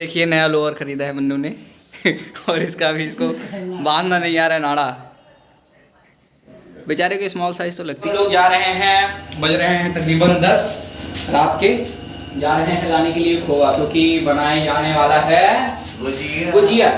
देखिए नया लोअर खरीदा है मन्नू ने और इसका भी इसको बांधना नहीं आ रहा है नाड़ा। बेचारे को स्मॉल साइज तो लगती है। लोग जा रहे हैं, बज रहे हैं तकरीबन 10 रात के। जा रहे हैं लाने के लिए खोआ, क्योंकि बनाए जाने वाला है गुजिया।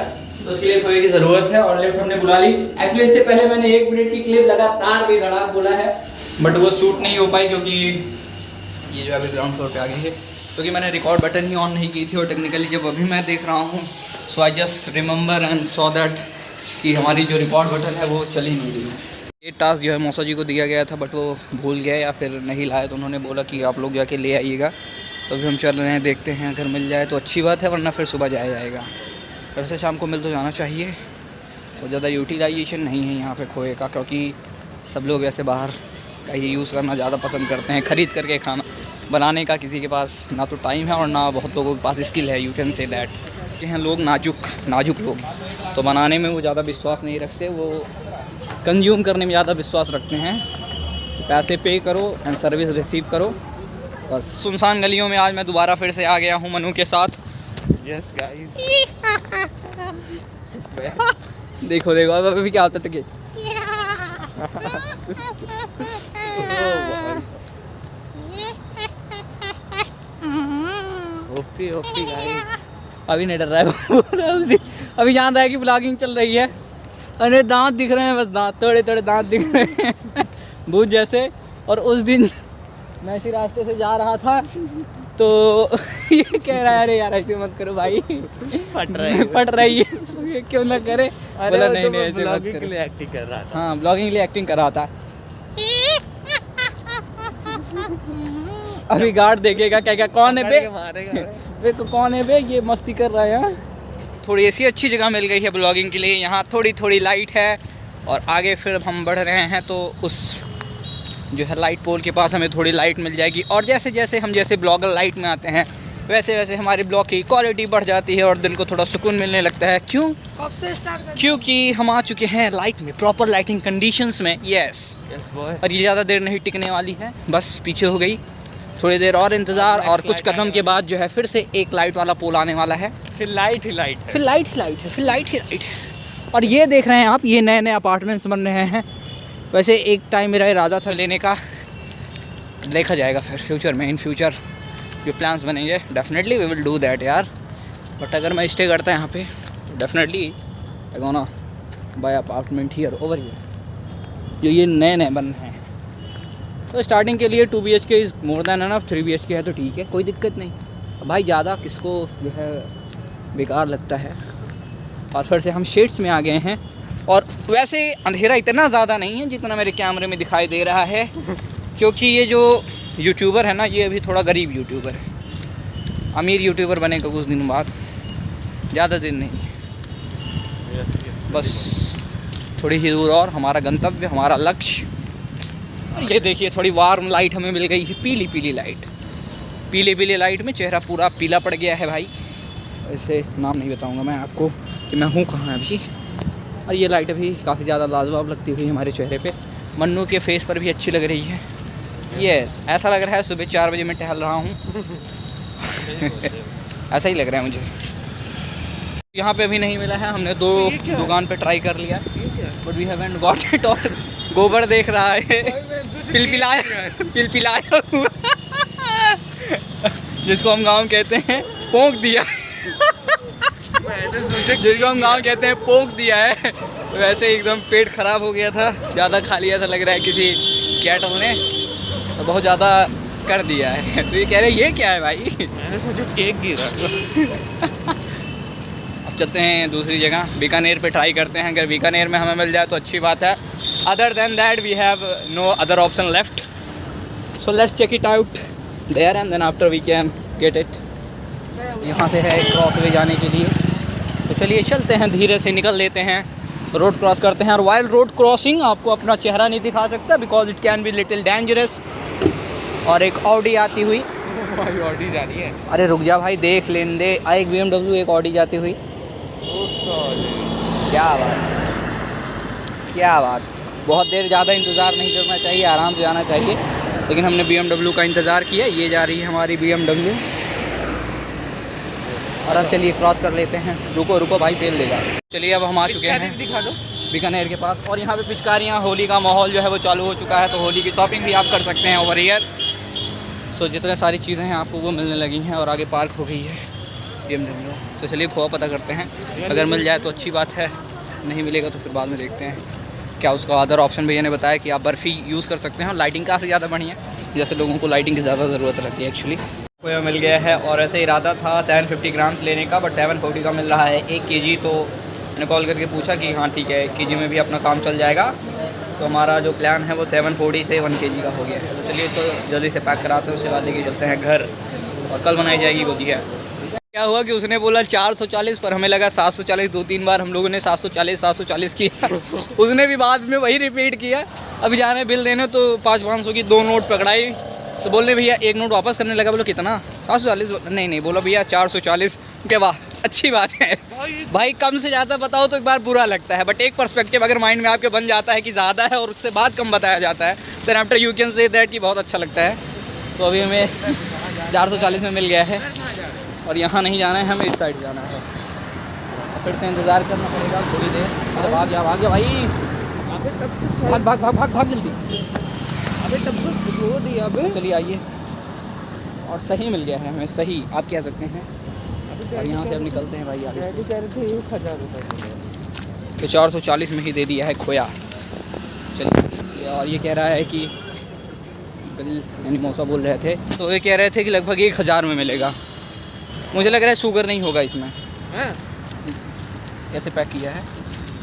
तो उसके लिए खोए की ज़रूरत है और लिफ्ट हमने बुला ली। एक्चुअली इससे पहले मैंने 1 मिनट की क्लिप लगातार बेधड़ाक बोला है, बट वो शूट नहीं हो पाई क्योंकि ये जो अभी ग्राउंड फ्लोर पे आ गई है, क्योंकि मैंने रिकॉर्ड बटन ही ऑन नहीं की थी। और टेक्निकली जब अभी मैं देख रहा हूँ, so I just remember and saw that कि हमारी जो रिकॉर्ड बटन है वो चल ही नहीं रही है। ये टास्क जो है मौसा जी को दिया गया था, बट वो भूल गए या फिर नहीं लाए, तो उन्होंने बोला कि आप लोग जाके ले आइएगा। तो अभी हम चल रहे हैं, देखते हैं अगर मिल जाए तो अच्छी बात है, वरना फिर सुबह जाया जाएगा। वैसे शाम को मिल तो जाना चाहिए। और ज़्यादा यूटिलाइजेशन नहीं है यहाँ पे खोए का, क्योंकि सब लोग ऐसे बाहर का ही यूज़ करना ज़्यादा पसंद करते हैं। ख़रीद करके खाना बनाने का किसी के पास ना तो टाइम है और ना बहुत लोगों के पास स्किल है। यू कैन से दैट कि हैं लोग नाजुक लोग, तो बनाने में वो ज़्यादा विश्वास नहीं रखते, वो कंज्यूम करने में ज़्यादा विश्वास रखते हैं। पैसे पे करो एंड सर्विस रिसीव करो बस। सुनसान गलियों में आज मैं दोबारा फिर से आ गया हूँ मनु के साथ। यस गाइस देखो अभी क्या होता है। ओपी गाइस अभी नहीं डर रहा है अभी जान रहा है कि ब्लॉगिंग चल रही है। अरे दांत दिख रहे हैं, बस दांत थोड़े दांत दिख रहे हैं भूत जैसे। और उस दिन मैं इसी रास्ते से जा रहा था तो ये कह रहा है अरे यार ऐसे मत करो भाई, फट रही है ये क्यों ना करे। बोला नहीं ऐसे मत ब्लॉगिंग करो। के लिए एक्टिंग कर रहा था। हाँ ब्लॉगिंग के लिए एक्टिंग कर रहा था। अभी गार्ड देखेगा क्या कौन है बे, वे कौन है बे, ये मस्ती कर रहा है। थोड़ी ऐसी अच्छी जगह मिल गई है ब्लॉगिंग के लिए। यहाँ थोड़ी लाइट है और आगे फिर हम बढ़ रहे हैं तो उस जो है लाइट पोल के पास हमें थोड़ी लाइट मिल जाएगी। और जैसे हम ब्लॉगर लाइट में आते हैं वैसे हमारे ब्लॉग की क्वालिटी बढ़ जाती है और दिन को थोड़ा सुकून मिलने लगता है। क्यों? क्योंकि हम आ चुके हैं लाइट में, प्रॉपर लाइटिंग कंडीशंस में। यस और ये ज़्यादा देर नहीं टिकने वाली है, बस पीछे हो गई। थोड़ी देर और इंतज़ार और कुछ कदम के बाद जो है फिर से एक लाइट वाला पोल आने वाला है। फिर लाइट ही लाइट है। और ये देख रहे हैं आप, ये नए अपार्टमेंट्स बन रहे हैं। वैसे एक टाइम मेरा इरादा था लेने का, देखा जाएगा फिर फ्यूचर में। इन फ्यूचर जो प्लान्स बनेंगे definitely we will do that यार। बट अगर मैं स्टे करता यहाँ पे तो definitely I gonna buy apartment here over here, जो ये नए बन रहे हैं। तो स्टार्टिंग के लिए 2 BHK is more than enough. 3 BHK है तो ठीक है, कोई दिक्कत नहीं भाई। ज़्यादा किसको जो है बेकार लगता है। और फिर से हम शेड्स में आ गए हैं। और वैसे अंधेरा इतना ज़्यादा नहीं है जितना मेरे कैमरे में दिखाई दे रहा है, क्योंकि ये जो यूट्यूबर है ना, ये अभी थोड़ा गरीब यूट्यूबर है। अमीर यूट्यूबर बनेगा कुछ दिन बाद, ज़्यादा दिन नहीं। बस थोड़ी ही दूर और हमारा गंतव्य, हमारा लक्ष्य। और ये देखिए थोड़ी वार्म लाइट हमें मिल गई है, पीली लाइट। पीली लाइट में चेहरा पूरा पीला पड़ गया है भाई। ऐसे नाम नहीं बताऊंगा मैं आपको कि मैं हूँ कहाँ अभी। और ये लाइट अभी काफ़ी ज़्यादा लाजवाब लगती हुई हमारे चेहरे पे। मन्नू के फेस पर भी अच्छी लग रही है। यस ऐसा लग रहा है सुबह 4 बजे मैं टहल रहा हूँ ऐसा ही लग रहा है मुझे। यहाँ पे अभी नहीं मिला है, हमने 2 दुकान पे ट्राई कर लिया but we haven't got it. और गोबर देख रहा है पिलपिलाया जिसको हम गाँव कहते हैं पोंक दिया जिसको हम गाँव कहते हैं पोंक दिया है। वैसे एकदम पेट ख़राब हो गया था, ज़्यादा खा लिया ऐसा लग रहा है किसी कैटल ने, तो बहुत ज़्यादा कर दिया है। तो ये कह रहे ये क्या है भाई? मैंने सोचा केक गिरा। अब चलते हैं दूसरी जगह, बीकानेर पे ट्राई करते हैं। अगर बीकानेर में हमें मिल जाए तो अच्छी बात है। Other than that we have no other option left, so let's check it out there and then after we can get it. यहाँ से है क्रॉस वे जाने के लिए, तो चलिए चलते हैं, धीरे से निकल लेते हैं, रोड क्रॉस करते हैं। और वाइल रोड क्रॉसिंग आपको अपना चेहरा नहीं दिखा सकता because it can be little dangerous. और एक ऑडी आती हुई, ऑडी जा रही है। अरे रुक जा भाई, देख लेन दे। एक BMW, एक ऑडी जाती हुई। क्या बात। बहुत देर ज़्यादा इंतज़ार नहीं करना चाहिए, आराम से जाना चाहिए। लेकिन हमने BMW का इंतज़ार किया। ये जा रही है हमारी BMW। और अब चलिए क्रॉस कर लेते हैं। रुको रुको भाई, पेल देगा। चलिए अब हम आ चुके हैं दिखा दो बीकानेर के पास, और यहाँ पे पिचकारियाँ, होली का माहौल जो है वो चालू हो चुका है, तो होली की शॉपिंग भी आप कर सकते हैं ओवर ईयर। सो जितने सारी चीज़ें हैं आपको वो मिलने लगी हैं, और आगे पार्क हो गई है BMW। तो चलिए खोआ पता करते हैं, अगर मिल जाए तो अच्छी बात है, नहीं मिलेगा तो फिर बाद में देखते हैं क्या उसका अदर ऑप्शन। भैया ने बताया कि आप बर्फ़ी यूज़ कर सकते हैं, और लाइटिंग काफ़ी ज़्यादा बढ़िया है, जैसे लोगों को लाइटिंग की ज़्यादा ज़रूरत रहती है एक्चुअली। खोया मिल गया है, और ऐसे इरादा था 750 ग्राम्स लेने का, बट 740 का मिल रहा है 1 kg। तो मैंने कॉल करके पूछा कि हाँ ठीक है, 1 kg में भी अपना काम चल जाएगा। तो हमारा जो प्लान है वो 740 से 1 kg का हो गया है। तो चलिए इसको जल्दी से पैक कराते हैं, उसके बाद लेके चलते हैं घर, और कल बनाई जाएगी गुजिया। क्या हुआ कि उसने बोला 440, पर हमें लगा 740। 2-3 बार हम लोगों ने 740 किया। उसने भी बाद में वही रिपीट किया। अभी जाने बिल देने तो 500-500 की 2 नोट पकड़ाई, तो बोलने भैया 1 नोट वापस करने लगा। बोलो कितना? 740? नहीं बोला भैया 440 के। वाह अच्छी बात है भाई, कम से ज़्यादा बताओ तो एक बार बुरा लगता है, बट एक पर्सपेक्टिव अगर माइंड में आपके बन जाता है कि ज़्यादा है और उससे बाद कम बताया जाता है, then after you can say that कि बहुत अच्छा लगता है। तो अभी हमें 440 में मिल गया है, और यहाँ नहीं जाना है, हमें इस साइड जाना है। फिर से इंतज़ार करना पड़ेगा थोड़ी देर। अरे भाग गया भाई, भाग जल्दी। अबे तब तो स्लो दिया अबे। चलिए आइए, और सही मिल गया है हमें, सही आप कह सकते हैं। और यहाँ से अब निकलते हैं भाई आगे से। कह रहे थे 1000 रुपये, तो 440 में ही दे दिया है खोया। चलिए, और ये कह रहा है कि कल यानी मौसा बोल रहे थे, तो ये कह रहे थे कि लगभग 1000 में मिलेगा। मुझे लग रहा है शुगर नहीं होगा इसमें। कैसे पैक किया है,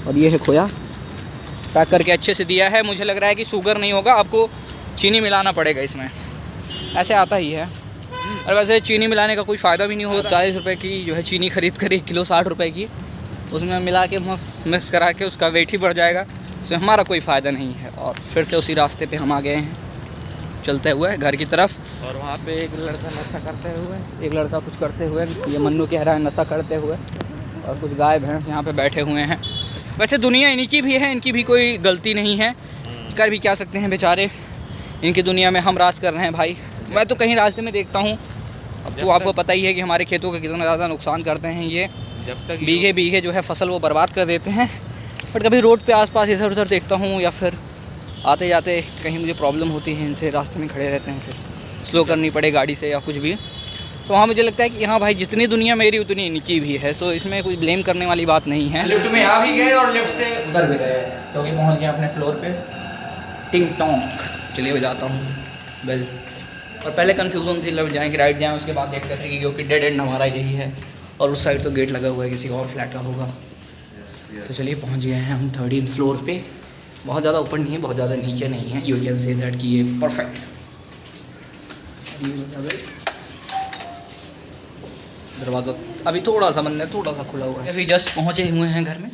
और ये है खोया, पैक करके अच्छे से दिया है। मुझे लग रहा है कि शुगर नहीं होगा, आपको चीनी मिलाना पड़ेगा इसमें, ऐसे आता ही है। और वैसे चीनी मिलाने का कोई फ़ायदा भी नहीं होता। 40 रुपये की जो है चीनी खरीद कर 1 किलो 60 रुपये की, उसमें मिला के मिक्स करा के उसका वेट ही बढ़ जाएगा, उससे हमारा कोई फ़ायदा नहीं है। और फिर से उसी रास्ते पे हम आ गए हैं चलते हुए घर की तरफ। और वहाँ पे एक लड़का नशा करते हुए, एक लड़का कुछ करते हुए, ये मन्नू कह रहा है नशा करते हुए, और कुछ गाय भैंस यहाँ पे बैठे हुए हैं। वैसे दुनिया इन्हीं की भी है, इनकी भी कोई गलती नहीं है, कर भी क्या सकते हैं बेचारे, इनकी दुनिया में हम राज कर रहे हैं भाई। मैं तो कहीं रास्ते में देखता हूँ, अब तो आपको पता ही है कि हमारे खेतों का कितना ज़्यादा नुकसान करते हैं ये। जब तक बीघे जो है फसल वो बर्बाद कर देते हैं। बट कभी रोड पे आसपास इधर उधर देखता हूँ, या फिर आते जाते कहीं मुझे प्रॉब्लम होती है इनसे, रास्ते में खड़े रहते हैं, फिर स्लो करनी पड़े गाड़ी से या कुछ भी, तो वहाँ मुझे लगता है कि हाँ भाई जितनी दुनिया मेरी उतनी इनकी भी है। सो इसमें कोई ब्लेम करने वाली बात नहीं है। लिफ्ट में आ भी गए और लिफ्ट से उधर भी गए, तो अभी पहुँच गए अपने फ्लोर पे। टिंग टोंग, चलिए बजाता हूँ बेल। और पहले कन्फ्यूजन थी लेफ्ट जाएँ कि राइट जाएँ, उसके बाद देखते थे कि क्योंकि डेड एंड हमारा यही है, और उस साइड तो गेट लगा हुआ है किसी और फ्लैट का होगा। तो चलिए पहुँच गए हैं हम 13 फ्लोर पे। बहुत ज़्यादा ऊपर नहीं है, बहुत ज़्यादा नीचे नहीं है, यू कैन से दैट कि ये परफेक्ट। दरवाज़ा अभी थोड़ा सा बंद है, थोड़ा सा खुला हुआ है। अभी जस्ट पहुँचे हुए हैं घर में,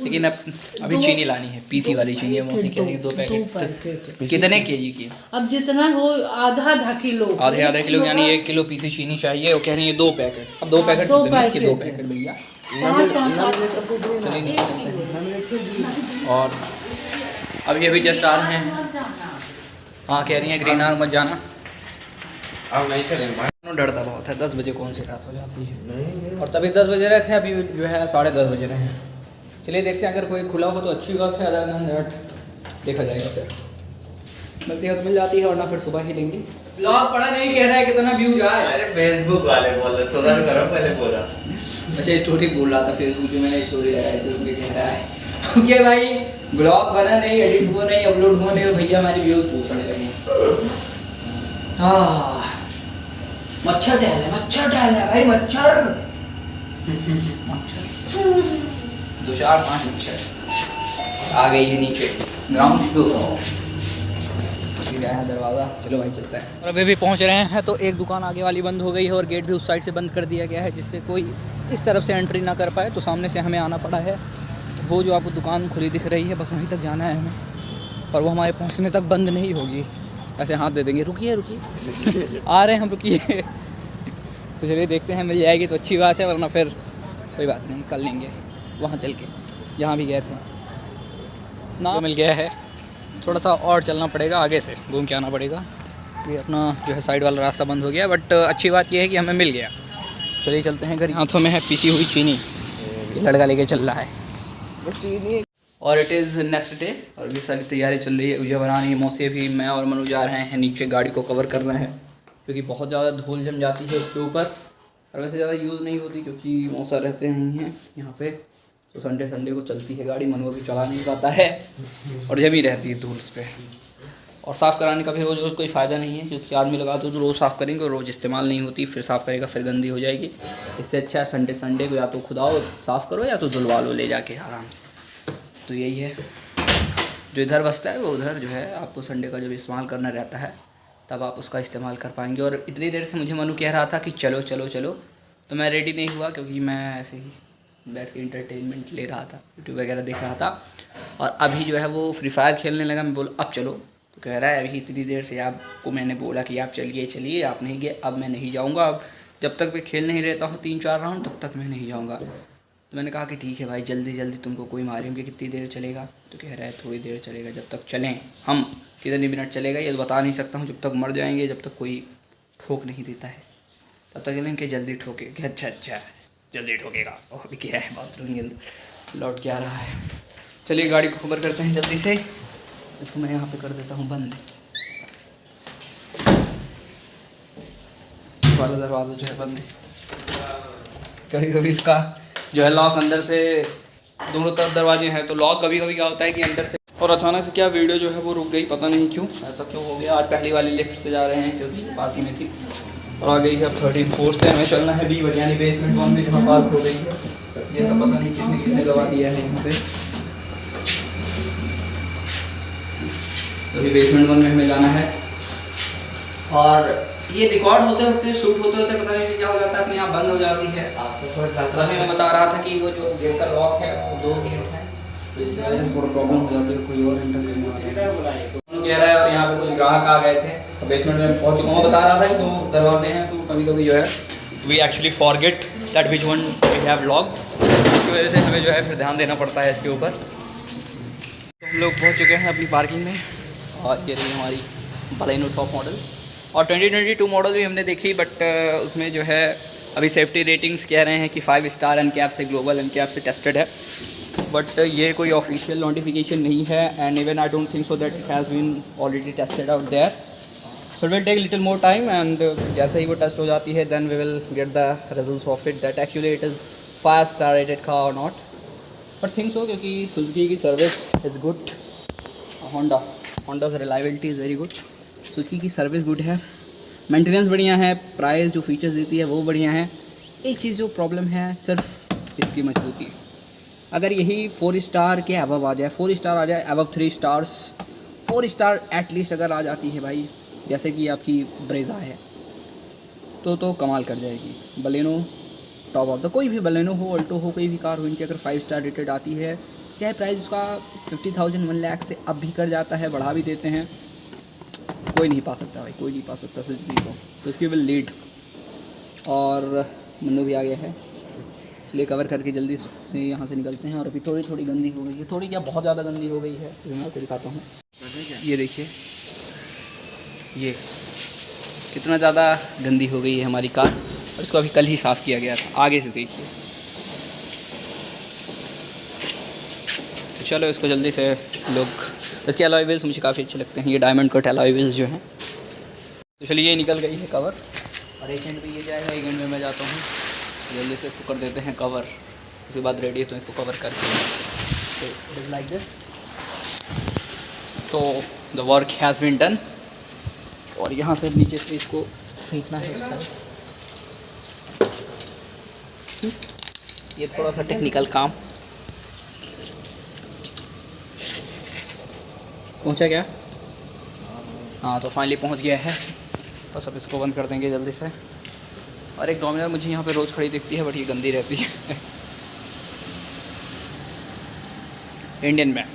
लेकिन अभी चीनी लानी है, पीसी वाली चीनी है। मौसी कह रही है 2 पैकेट। कितने केजी की? अब जितना हो आधा किलो, आधा किलो यानी 1 किलो पीसी चीनी चाहिए। वो कह रही है 2 पैकेट। अब 2 पैकेट कितने के? 2 पैकेट भैया। और अभी जस्ट आ रहे हैं। हाँ कह रही हैं ग्रीन आर मत जाना, अब नहीं चलेंगे। डरता बहुत है, 10 बजे कौन सी रात हो जाती है, और तभी 10 बजे रहे थे, अभी जो है 10:30 बजे रहे हैं। चलिए देखते हैं, अगर कोई खुला हो तो अच्छी बात है, अदर देन दैट देखा जाएगा। फिर मिलती है तो मिल जाती है, वरना फिर सुबह ही लेंगे। ब्लॉग पड़ा नहीं कह रहा है कितना व्यूज आए। अरे फेसबुक वाले बोल रहे, सुधार करो पहले पूरा। अच्छा स्टोरी बोल रहा था फेसबुक पे, मैंने स्टोरी लगाई थी, उसमें कह रहा है क्योंकि भाई ब्लॉग बना नहीं, एडिट हुआ नहीं, अपलोड हुआ नहीं, और भैया हमारे व्यूज पूछने लगे। मच्छर टहल है भाई, मच्छर 2 4 5 मच्छर आ गई है नीचे ग्राउंड फ्लोर। गया है दरवाज़ा, चलो भाई चलते हैं। और अभी भी पहुंच रहे हैं, तो एक दुकान आगे वाली बंद हो गई है, और गेट भी उस साइड से बंद कर दिया गया है, जिससे कोई इस तरफ से एंट्री ना कर पाए। तो सामने से हमें आना पड़ा है। वो जो आपको दुकान खुली दिख रही है, बस वहीं तक जाना है हमें, और वो हमारे पहुँचने तक बंद नहीं होगी। ऐसे हाथ दे देंगे, रुकिए आ रहे हैं हम, रुकिए। तो चलिए देखते हैं, मिल जाएगी तो अच्छी बात है, वरना फिर कोई बात नहीं, कर लेंगे वहाँ चल के जहाँ भी गए थे ना। मिल गया है, थोड़ा सा और चलना पड़ेगा, आगे से घूम के आना पड़ेगा। ये अपना जो है साइड वाला रास्ता बंद हो गया, बट अच्छी बात ये है कि हमें मिल गया। चलिए चलते हैं घर। हाथों में है पीसी हुई चीनी, ये लड़का लेके चल रहा है। वो चीनी और इट इज़ नेक्स्ट डे और भी सारी तैयारी चल रही है। गुजिया बनानी है। मौसी भी, मैं और मनु जा रहे हैं नीचे, गाड़ी को कवर कर रहे हैं क्योंकि बहुत ज़्यादा धूल जम जाती है उसके ऊपर। और वैसे ज़्यादा यूज़ नहीं होती क्योंकि मौसा रहते नहीं हैं यहाँ पे, तो संडे को चलती है गाड़ी। मनु भी चला नहीं पाता है और जमी रहती है धूल उस पर। और साफ़ कराने का भी रोज़ कोई फ़ायदा नहीं है क्योंकि आदमी लगा तो रोज़ साफ़ करेंगे और रोज़ इस्तेमाल नहीं होती, फिर साफ़ करेगा फिर गंदी हो जाएगी। इससे अच्छा है संडे को या तो खुदाओ साफ़ करो या तो धुलवा लो ले जाके आराम से। तो यही है, जो इधर बसता है वो उधर जो है आपको संडे का जब इस्तेमाल करना रहता है तब आप उसका इस्तेमाल कर पाएंगे। और इतनी देर से मुझे मनु कह रहा था कि चलो चलो चलो, तो मैं रेडी नहीं हुआ क्योंकि मैं ऐसे ही बैठ के इंटरटेनमेंट ले रहा था, यूट्यूब वगैरह देख रहा था। और अभी जो है वो फ्री फायर खेलने लगा। मैं बोला अब चलो, तो कह रहा है अभी इतनी देर से आपको मैंने बोला कि आप चलिए आप नहीं गए, अब मैं नहीं जाऊँगा। अब जब तक मैं खेल नहीं रहता हूँ 3-4 राउंड तब तक मैं नहीं जाऊँगा। तो मैंने कहा कि ठीक है भाई, जल्दी तुमको कोई मारेंगे, कितनी देर चलेगा? तो कह रहा है थोड़ी देर चलेगा, जब तक चलें हम। कितनी मिनट चलेगा ये तो बता नहीं सकता हूँ, जब तक मर जाएंगे, जब तक कोई ठोक नहीं देता है तब तक चलेंगे। जल्दी ठोके, अच्छा जल्दी ठोकेगा। और अभी क्या है, बाथरूम के अंदर लौट के आ रहा है। चलिए गाड़ी को खबर करते हैं जल्दी से। इसको मैं यहाँ पे कर देता हूँ बंद, वाला दरवाज़ा जो है बंद है। कभी इसका जो है लॉक अंदर से, दोनों तरफ दरवाजे हैं तो लॉक कभी क्या होता है कि अंदर से। और अचानक से क्या वीडियो जो है वो रुक गई, पता नहीं क्यों, ऐसा क्यों हो गया। आज पहली वाली लिफ्ट से जा रहे हैं क्योंकि पास ही में थी और आ गई है अब 13 फोर्थ पे। हमें चलना है B यानी बेसमेंट 1 में जहाँ पार्क हो गई है। ये सब पता नहीं किसने गवा दिया है यहाँ पे। तो बेसमेंट 1 में हमें जाना है। और ये रिकॉर्ड होते शूट होते पता नहीं क्या हो जाता है, अपने आप बंद हो जाती है। आप तो थोड़ा मैं बता रहा था कि वो जो गेट का लॉक है वो 2 गेट है, तो इसकी वजह से थोड़ा प्रॉब्लम हो जाती है, कोई और एंटर करने वाला है तो कह रहा है। और यहाँ पे कुछ ग्राहक आ गए थे तो बेसमेंट में पहुँच चुका हूँ। बता रहा था कि 2 दरवाजे हैं तो कभी जो है we actually forget that which one we have lock, इसकी वजह से हमें जो है फिर ध्यान देना पड़ता है इसके ऊपर। तो हम लोग पहुँच चुके हैं अपनी पार्किंग में और ये रही हमारी बलेनो टॉप मॉडल। और 2022 मॉडल भी हमने देखी, बट उसमें जो है अभी सेफ्टी रेटिंग्स कह रहे हैं कि 5 स्टार एनकैप से, ग्लोबल एनकैप से टेस्टेड है। बट ये कोई ऑफिशियल नोटिफिकेशन नहीं है and even I don't think so that it has been already tested out there. So will take little more time and जैसे ही वो टेस्ट हो जाती है then we will get the results of it that actually it is 5 star rated car or not. But think so क्योंकि Suzuki की service is good, Honda reliability is very good, Suzuki की service good है, maintenance बढ़िया है, price जो features देती है वो बढ़िया है। एक चीज़ जो प्रॉब्लम है सिर्फ इसकी मजबूती। अगर यही 4 स्टार के अबव आ जाए, 4 स्टार आ जाए, अबव 3 स्टार्स, 4 स्टार एटलीस्ट अगर आ जाती है भाई, जैसे कि आपकी ब्रेज़ा है तो कमाल कर जाएगी। बलेनो टॉप ऑफ द, कोई भी बलेनो हो, अल्टो हो, कोई भी कार हो, इनकी अगर 5 स्टार रेटेड आती है, चाहे प्राइस उसका 50,000 1 लाख से अब भी कर जाता है, बढ़ा भी देते हैं, कोई नहीं पा सकता भाई, कोई नहीं पा सकता सुजुकी को। तो इसकी विल लीड। और मन्नू भी आ गया है, इसलिए कवर करके जल्दी से यहाँ से निकलते हैं। और अभी थोड़ी गंदी हो गई है, थोड़ी क्या बहुत ज़्यादा गंदी हो गई है, तो मैं आपको दिखाता हूँ। ये देखिए ये कितना ज़्यादा गंदी हो गई है हमारी कार, और इसको अभी कल ही साफ़ किया गया था। आगे से देखिए, तो चलो इसको जल्दी से लोग। इसके अलॉय व्हील्स मुझे काफ़ी अच्छे लगते हैं, ये डायमंड कट अलॉय व्हील्स जो हैं। तो चलिए ये निकल गई है कवर, और एक एंड पे ये जाएगा, एक एंड में मैं जाता हूँ। जल्दी से इसको कर देते हैं कवर, उसके बाद रेडी है तो इसको कवर करके तो इट इज़ लाइक दिस। तो the work has been done. और यहाँ से नीचे से इसको फेंकना है। ये थोड़ा सा टेक्निकल काम पहुँचा क्या? हाँ, तो फाइनली पहुँच गया है। बस अब इसको बंद कर देंगे जल्दी से। और एक डोमिनर मुझे यहाँ पे रोज़ खड़ी दिखती है, बट ये गंदी रहती है। इंडियन बैंक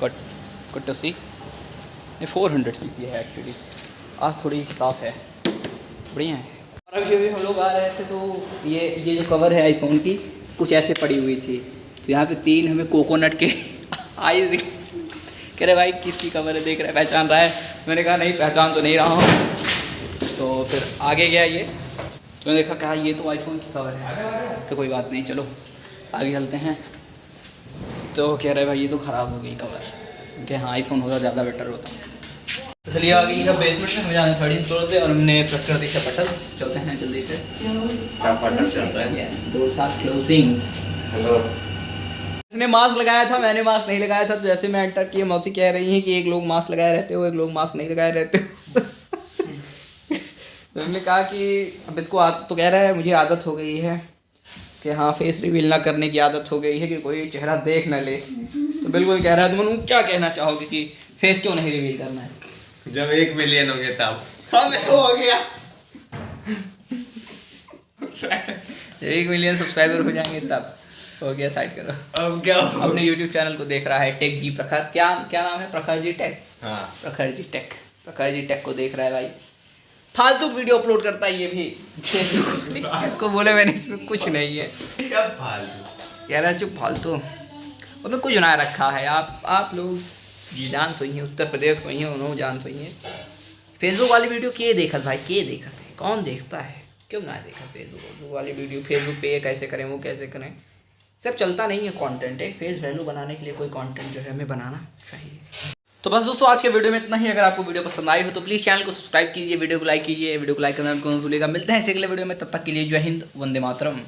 कट टू सी, ये 400 सीसी है एक्चुअली। आज थोड़ी साफ़ है, बढ़िया है। और अभी हम लोग आ रहे थे तो ये जो कवर है आईफोन की कुछ ऐसे पड़ी हुई थी, तो यहाँ पे 3 हमें कोकोनट के आईज दिख। कह रहे भाई किसकी कवर है, देख रहा है, पहचान रहा है? मैंने कहा नहीं पहचान तो नहीं रहा हूँ। तो फिर आगे गया ये, तो देखा कहा ये तो आईफोन की कवर है, तो कोई बात नहीं, चलो आगे चलते हैं। तो कह रहे भाई ये तो ख़राब हो गई कवर, कि हाँ आईफोन होगा ज़्यादा बेटर होता। तो चलिए आ गई है बेसमेंट में, हमें जाना 13 फ्लोर पे और हमने प्रेस कर दी है बटन्स। चलते हैं जल्दी से। चलता है। Yes, doors are closing. Hello. इसने मास्क लगाया था, मैंने मास्क नहीं लगाया था, तो जैसे मैं एंटर किया मौसी कह रही है कि एक लोग मास्क लगाए रहते हो, एक लोग मास्क नहीं लगाए रहते हो। तो हमने कहा कि अब इसको आदत, तो कह रहा है मुझे आदत हो गई है कि हाँ फेस रिवील ना करने की आदत हो गई है कि कोई चेहरा देख ना ले। तो बिल्कुल कह रहा है, तुम क्या कहना चाहोगे कि फेस क्यों नहीं रिवील करना है? जब 1 मिलियन हो गया तब। अब हो गया। 1 मिलियन सब्सक्राइबर हो जाएंगे तब हो गया, साइड करो। अब क्या हो? अपने यूट्यूब चैनल को देख रहा है टेक जी प्रखर, क्या नाम है? प्रखर जी टेक। हाँ। प्रखर जी टेक को देख रहा है भाई। फालतू वीडियो अपलोड करता है ये भी फेसबुक। इसको बोले मैंने इसमें कुछ नहीं है, क्या फालतू कह रहा है चुप फालतू, उसमें कुछ ना रखा है। आप लोग ये जान तो ही हैं, उत्तर प्रदेश को ही हैं, उन्होंने जान तो ही हैं। फेसबुक वाली वीडियो के देखत भाई, के देखत है, कौन देखता है? क्यों ना देखा फेसबुक वाली वीडियो? फेसबुक पे ये कैसे करें, वो कैसे करें, सब चलता नहीं है कंटेंट। एक फेस वैल्यू बनाने के लिए कोई कंटेंट जो है हमें बनाना चाहिए। तो बस दोस्तों आज के वीडियो में इतना ही। अगर आपको वीडियो पसंद आई हो तो प्लीज़ चैनल को सब्सक्राइब कीजिए, वीडियो को लाइक कीजिए, वीडियो को लाइक करना मत भूलिएगा। मिलते हैं इसी अगले वीडियो में, तब तक के लिए जय हिंद, वंदे मातरम।